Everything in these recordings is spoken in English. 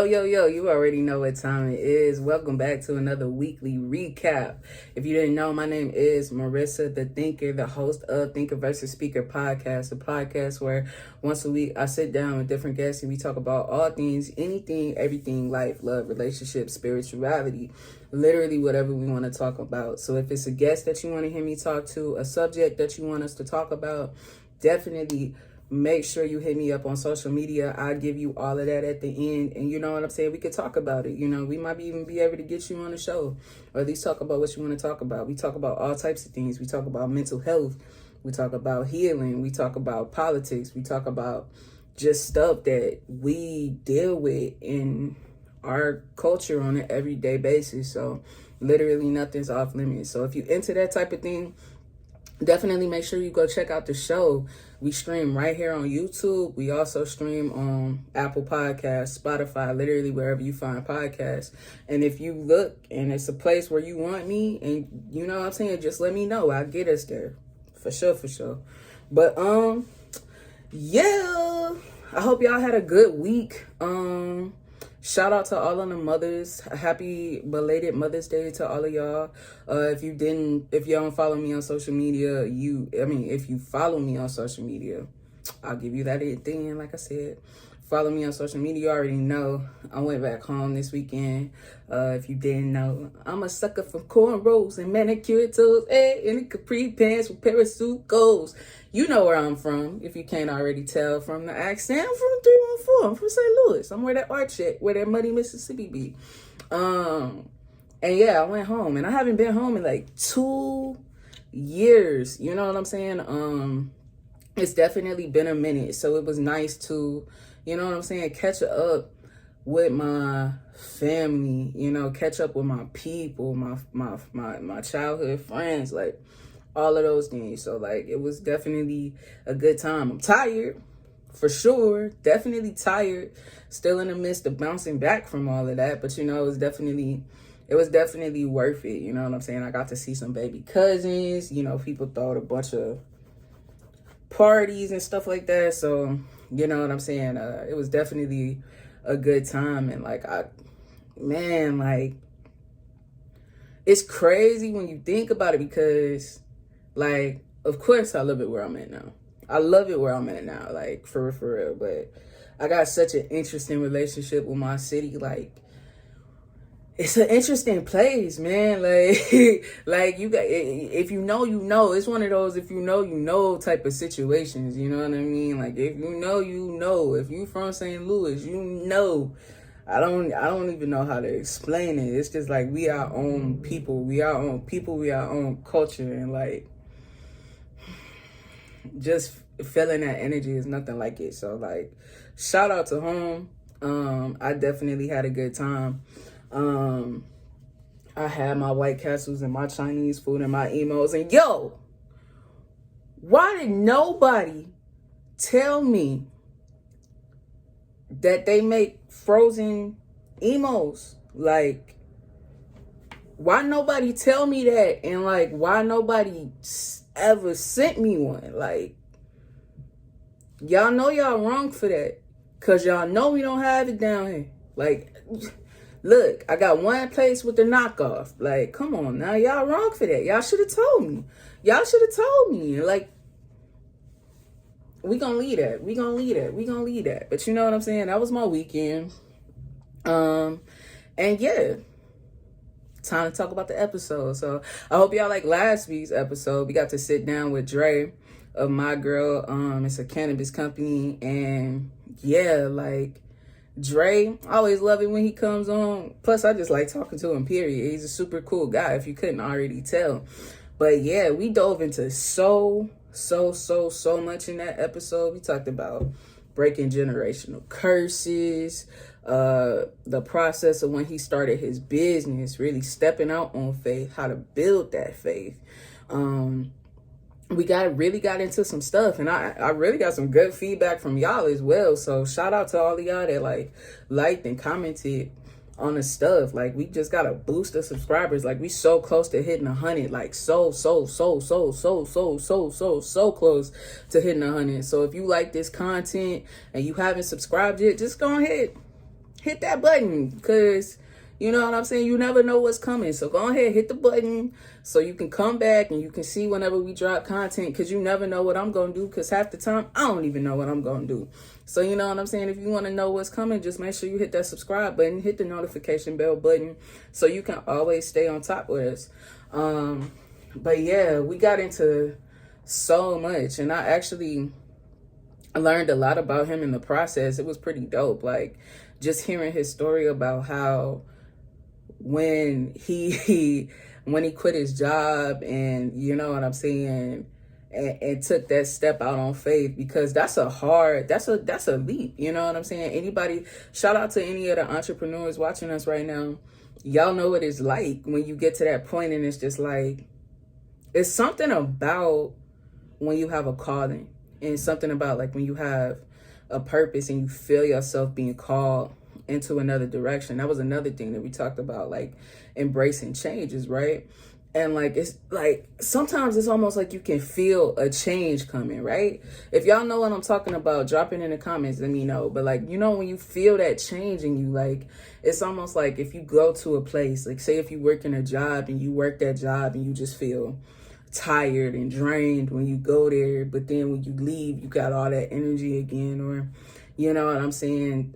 Yo, you already know what time it is. Welcome back to another weekly recap. If you didn't know, my name is Marissa, the Thinker, the host of Thinker versus Speaker podcast, a podcast where once a week I sit down with different guests and we talk about all things, anything, everything, life, love, relationships, spirituality, literally whatever we want to talk about. So if it's a guest that you want to hear me talk to, a subject that you want us to talk about, definitely make sure you hit me up on social media. I'll give you all of that at the end. And you know what I'm saying? We could talk about it. You know, we might even be able to get you on the show, or at least talk about what you want to talk about. We talk about all types of things. We talk about mental health. We talk about healing. We talk about politics. We talk about just stuff that we deal with in our culture on an everyday basis. So literally nothing's off limits. So if you into that type of thing, definitely make sure you go check out the show. We stream right here on YouTube. We also stream on Apple Podcasts, Spotify, literally wherever you find podcasts. And if you look and it's a place where you want me, and you know what I'm saying, just let me know. I'll get us there. For sure. But yeah. I hope y'all had a good week. Shout out to all of the mothers. Happy belated Mother's Day to all of y'all. If you don't follow me on social media, if you follow me on social media, I'll give you that thing. Like I said, follow me on social media. You already know I went back home this weekend. If you didn't know, I'm a sucker for cornrows and manicured toes, and the capri pants with parachute goals. You know where I'm from, if you can't already tell from the accent. I'm from 314. I'm from St. Louis. I'm where that arch at, where that muddy Mississippi be. And yeah, I went home, and I haven't been home in like 2 years. You know what I'm saying? It's definitely been a minute, so it was nice to, you know what I'm saying, catch up with my family, you know, catch up with my people, my childhood friends, like all of those things. So like it was definitely a good time. I'm tired, for sure, definitely tired, still in the midst of bouncing back from all of that, but you know, it was definitely worth it. You know what I'm saying? I got to see some baby cousins, you know, people throw a bunch of parties and stuff like that. So you know what I'm saying? It was definitely a good time. And like, it's crazy when you think about it, because like, of course I love it where I'm at now. Like for real. But I got such an interesting relationship with my city. Like, it's an interesting place, man. Like you got, if you know, you know. It's one of those if you know type of situations. You know what I mean? Like, if you know, you know. If you from St. Louis, you know. I don't even know how to explain it. It's just like we our own people. We our own culture, and like just feeling that energy is nothing like it. So like, shout out to home. I definitely had a good time. I had my White Castles and my Chinese food and my emos, and yo, why did nobody tell me that they make frozen emos? Like, why nobody tell me that? And like, why nobody ever sent me one? Like, y'all know y'all wrong for that, cause y'all know we don't have it down here. Like, look, I got one place with the knockoff. Like, come on now, y'all wrong for that. Y'all should have told me. Like, we gonna leave that. But you know what I'm saying? That was my weekend. And yeah, time to talk about the episode. So I hope y'all like last week's episode. We got to sit down with Dre of My Girl. It's a cannabis company, and yeah, like, Dre, I always love it when he comes on. Plus, I just like talking to him, period. He's a super cool guy, if you couldn't already tell. But yeah, we dove into so much in that episode. We talked about breaking generational curses, the process of when he started his business, really stepping out on faith, how to build that faith. We really got into some stuff, and I really got some good feedback from y'all as well. So shout out to all of y'all that like liked and commented on the stuff. Like, we just got a boost of subscribers. Like, we so close to hitting 100. Like, so close to hitting 100. So if you like this content and you haven't subscribed yet, just go ahead, hit that button, because you know what I'm saying? You never know what's coming. So go ahead, hit the button so you can come back and you can see whenever we drop content, because you never know what I'm going to do, because half the time I don't even know what I'm going to do. So you know what I'm saying? If you want to know what's coming, just make sure you hit that subscribe button, hit the notification bell button so you can always stay on top with us. But yeah, we got into so much, and I learned a lot about him in the process. It was pretty dope. Like, just hearing his story about how when he when he quit his job, and you know what I'm saying, and took that step out on faith, because that's a leap, you know what I'm saying? Anybody, shout out to any of the entrepreneurs watching us right now. Y'all know what it's like when you get to that point, and it's just like, it's something about when you have a calling, and something about like when you have a purpose and you feel yourself being called into another direction. That was another thing that we talked about, like embracing changes, right? And like, it's like, sometimes it's almost like you can feel a change coming, right? If y'all know what I'm talking about, drop it in the comments, let me know. But like, you know, when you feel that change in you, like, it's almost like if you go to a place, like say if you work in a job and you work that job and you just feel tired and drained when you go there, but then when you leave, you got all that energy again, or you know what I'm saying,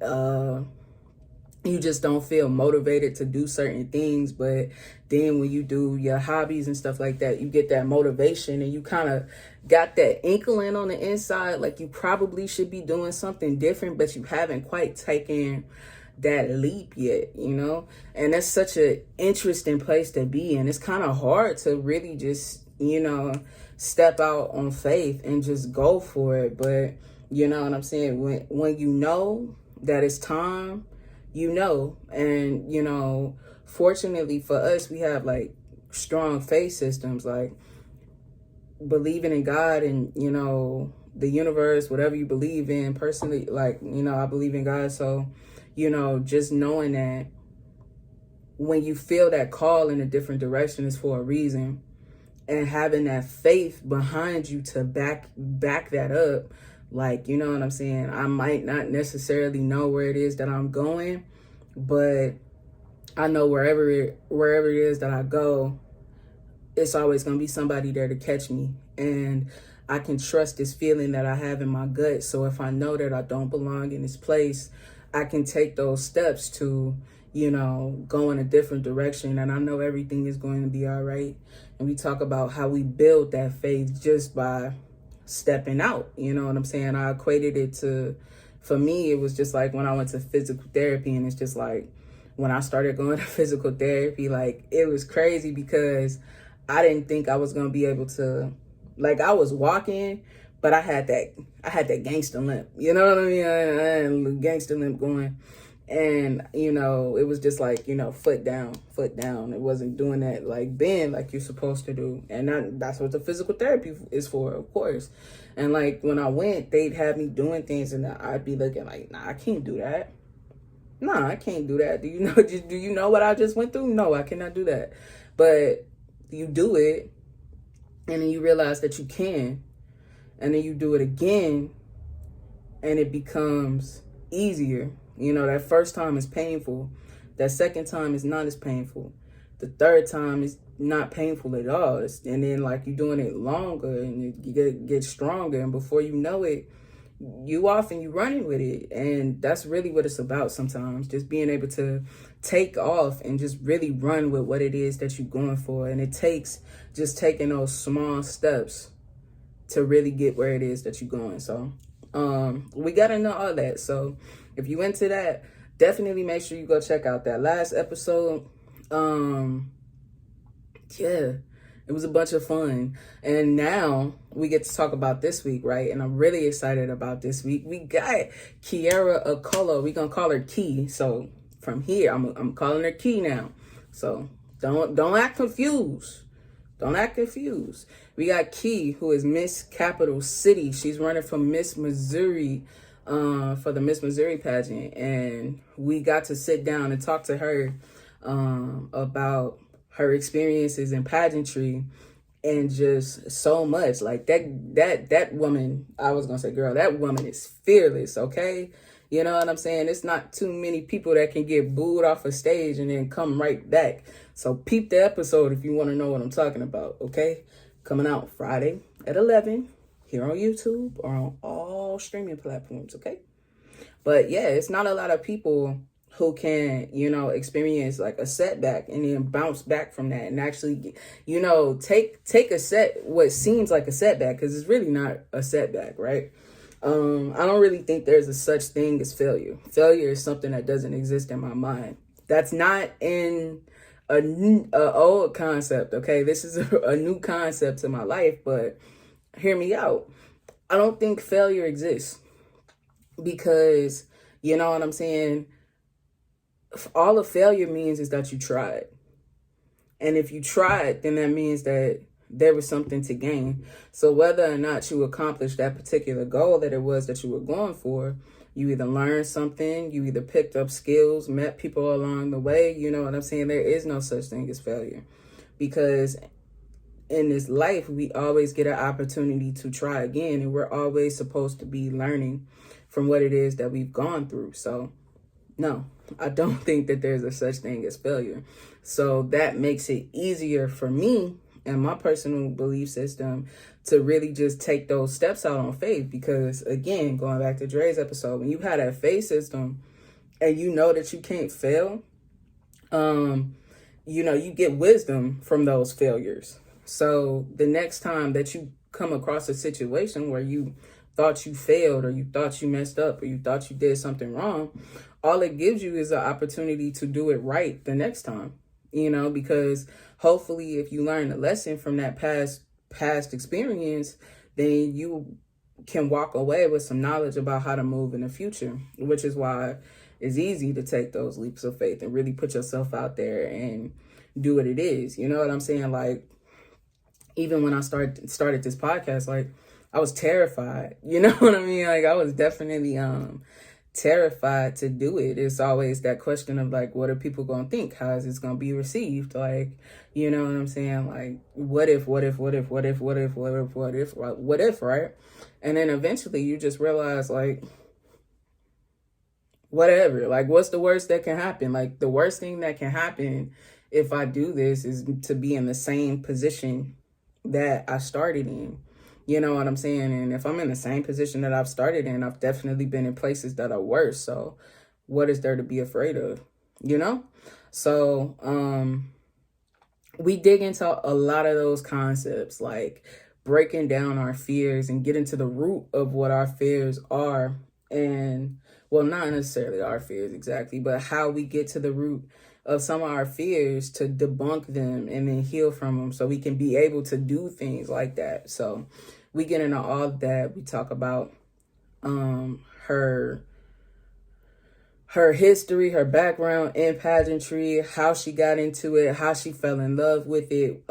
you just don't feel motivated to do certain things. But then when you do your hobbies and stuff like that, you get that motivation, and you kind of got that inkling on the inside, like you probably should be doing something different, but you haven't quite taken that leap yet, you know? And that's such an interesting place to be in. It's kind of hard to really just, you know, step out on faith and just go for it. But you know what I'm saying? When you know that it's time, you know. And you know, fortunately for us, we have like strong faith systems, like believing in God and, you know, the universe, whatever you believe in. Personally, like, you know, I believe in God. So, you know, just knowing that when you feel that call in a different direction is for a reason, and having that faith behind you to back that up. Like, you know what I'm saying? I might not necessarily know where it is that I'm going, but I know wherever it is that I go, it's always going to be somebody there to catch me. And I can trust this feeling that I have in my gut. So if I know that I don't belong in this place, I can take those steps to, you know, go in a different direction. And I know everything is going to be all right. And we talk about how we build that faith just by stepping out. You know what I'm saying? I equated it to, for me, it was just like when I went to physical therapy. And it's just like, when I started going to physical therapy, like, it was crazy because I didn't think I was going to be able to, like, I was walking, but I had that gangster limp. You know what I mean? I had a gangster limp going. And, you know, it was just like, you know, foot down. It wasn't doing that, like, bend like you're supposed to do. And that's what the physical therapy is for, of course. And, like, when I went, they'd have me doing things, and I'd be looking like, nah, I can't do that. Nah, I can't do that. Do you know what I just went through? No, I cannot do that. But you do it, and then you realize that you can. And then you do it again, and it becomes easier. You know, that first time is painful. That second time is not as painful. The third time is not painful at all. And then, like, you're doing it longer, and you get stronger. And before you know it, you off and you running with it. And that's really what it's about sometimes. Just being able to take off and just really run with what it is that you're going for. And it takes just taking those small steps to really get where it is that you're going. So we got to know all that. So if you into that, definitely make sure you go check out that last episode. Yeah, it was a bunch of fun. And now we get to talk about this week, right? And I'm really excited about this week. We got Keara Okolo. We're going to call her Key. So from here, I'm calling her Key now. So don't act confused. Don't act confused. We got Key, who is Miss Capital City. She's running for Miss Missouri, for the Miss Missouri pageant. And we got to sit down and talk to her about her experiences in pageantry, and just so much. Like that woman, I was gonna say, girl, that woman is fearless, okay? You know what I'm saying? It's not too many people that can get booed off a stage and then come right back. So peep the episode if you want to know what I'm talking about, okay? Coming out Friday at 11 here on YouTube or on all streaming platforms, okay? But yeah, it's not a lot of people who can, experience like a setback and then bounce back from that and actually, take what seems like a setback, because it's really not a setback, right? I don't really think there's a such thing as failure. Failure is something that doesn't exist in my mind. That's not in a old concept, okay? This is a new concept to my life, but hear me out. I don't think failure exists because, you know what I'm saying? All a failure means is that you tried. And if you tried, then that means that there was something to gain. So whether or not you accomplished that particular goal that it was that you were going for, you either learned something, you either picked up skills, met people along the way. You know what I'm saying? There is no such thing as failure, because in this life, we always get an opportunity to try again. And we're always supposed to be learning from what it is that we've gone through. So no, I don't think that there's a such thing as failure. So that makes it easier for me and my personal belief system to really just take those steps out on faith. Because again, going back to Dre's episode, when you have that faith system and you know that you can't fail, you get wisdom from those failures. So the next time that you come across a situation where you thought you failed or you thought you messed up or you thought you did something wrong, all it gives you is an opportunity to do it right the next time, because hopefully if you learn a lesson from that past experience, then you can walk away with some knowledge about how to move in the future, which is why it's easy to take those leaps of faith and really put yourself out there and do what it is. You know what I'm saying? Like, even when I started this podcast, like, I was terrified. You know what I mean? Like, I was definitely terrified to do it. It's always that question of like, what are people gonna think? How is this gonna be received? Like, you know what I'm saying? Like, what if, right? And then eventually you just realize, like, whatever. Like, what's the worst that can happen? Like, the worst thing that can happen if I do this is to be in the same position that I started in. You know what I'm saying? And if I'm in the same position that I've started in, I've definitely been in places that are worse. So what is there to be afraid of? So we dig into a lot of those concepts, like breaking down our fears and getting to the root of what our fears are. And, well, not necessarily our fears exactly, but how we get to the root of some of our fears to debunk them and then heal from them so we can be able to do things like that. So we get into all of that. We talk about her history, her background in pageantry, how she got into it, how she fell in love with it,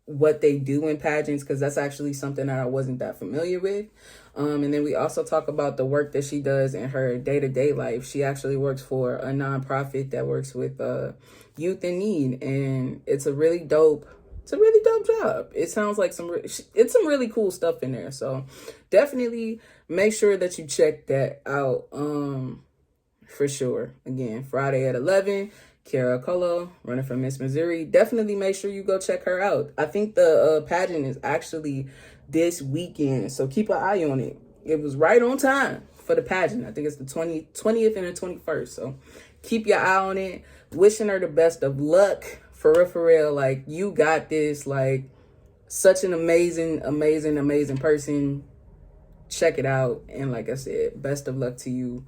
what they do in pageants, because that's actually something that I wasn't that familiar with. And then we also talk about the work that she does in her day-to-day life. She actually works for a nonprofit that works with youth in need, and it's a really dope job. It sounds like it's some really cool stuff in there. So definitely make sure that you check that out for sure. Again, Friday at 11. Keara Okolo, running for Miss Missouri. Definitely make sure you go check her out. I think the pageant is actually this weekend, so keep an eye on it. It was right on time for the pageant. I think it's the 20th and the 21st, so keep your eye on it. Wishing her the best of luck, for real. Like, you got this. Like, such an amazing person. Check it out, and like I said, best of luck to you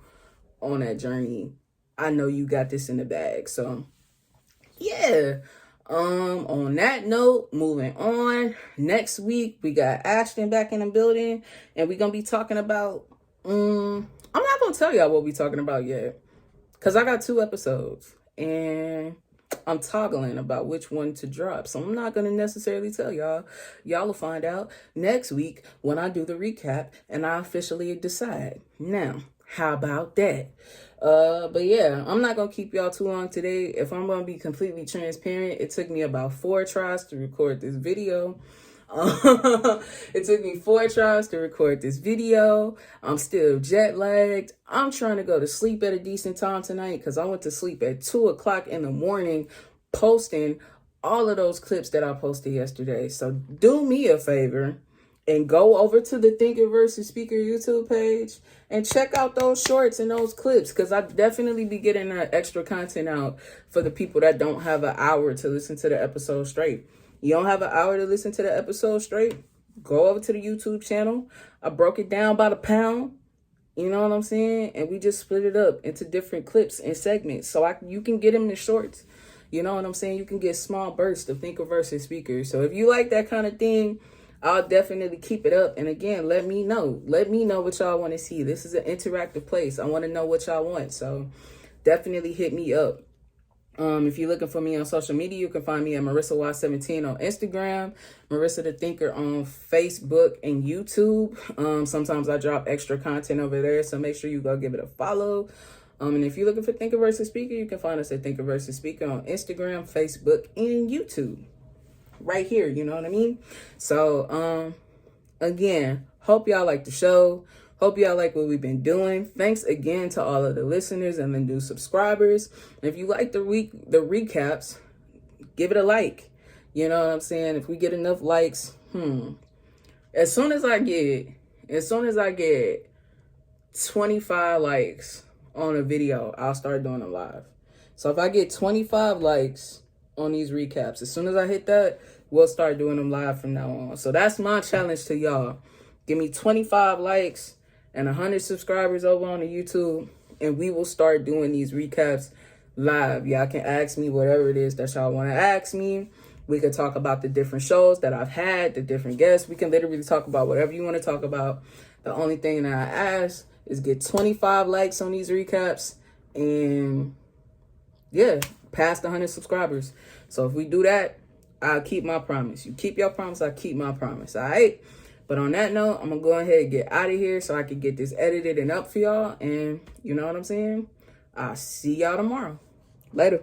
on that journey. I know you got this in the bag. So yeah. On that note, moving on. Next week we got Ashton back in the building, and we're gonna be talking about I'm not gonna tell y'all what we're talking about yet, because I got 2 episodes and I'm toggling about which one to drop. So I'm not gonna necessarily tell y'all. Y'all will find out next week when I do the recap and I officially decide. Now, how about that? But yeah, I'm not gonna keep y'all too long today. If I'm gonna be completely transparent, it took me about 4 tries to record this video. It took me 4 tries to record this video. I'm still jet lagged. I'm trying to go to sleep at a decent time tonight because I went to sleep at 2 o'clock in the morning posting all of those clips that I posted yesterday. So do me a favor and go over to the Thinker versus Speaker YouTube page and check out those shorts and those clips, because I definitely be getting that extra content out for the people that don't have an hour to listen to the episode straight. You don't have an hour to listen to the episode straight? Go over to the YouTube channel. I broke it down by the pound. You know what I'm saying? And we just split it up into different clips and segments. So you can get them in shorts. You know what I'm saying? You can get small bursts of Thinker versus Speaker. So if you like that kind of thing, I'll definitely keep it up. And again, let me know. Let me know what y'all want to see. This is an interactive place. I want to know what y'all want. So definitely hit me up. If you're looking for me on social media, you can find me at MarissaY17 on Instagram, Marissa the Thinker on Facebook and YouTube. Sometimes I drop extra content over there, so make sure you go give it a follow. And if you're looking for Thinker versus Speaker, you can find us at Thinker versus Speaker on Instagram, Facebook, and YouTube. Right here, you know what I mean? So, again, hope y'all like the show. Hope y'all like what we've been doing. Thanks again to all of the listeners and the new subscribers. And if you like the recaps, give it a like. You know what I'm saying? If we get enough likes, as soon as I get 25 likes on a video, I'll start doing them live. So if I get 25 likes on these recaps, as soon as I hit that, we'll start doing them live from now on. So that's my challenge to y'all. Give me 25 likes and 100 subscribers over on the YouTube, and we will start doing these recaps live. Y'all can ask me whatever it is that y'all want to ask me. We could talk about the different shows that I've had, the different guests. We can literally talk about whatever you want to talk about. The only thing that I ask is get 25 likes on these recaps and, yeah, past the 100 subscribers. So if we do that, I'll keep my promise. You keep your promise, I keep my promise. All right? But on that note, I'm going to go ahead and get out of here so I can get this edited and up for y'all. And you know what I'm saying? I'll see y'all tomorrow. Later.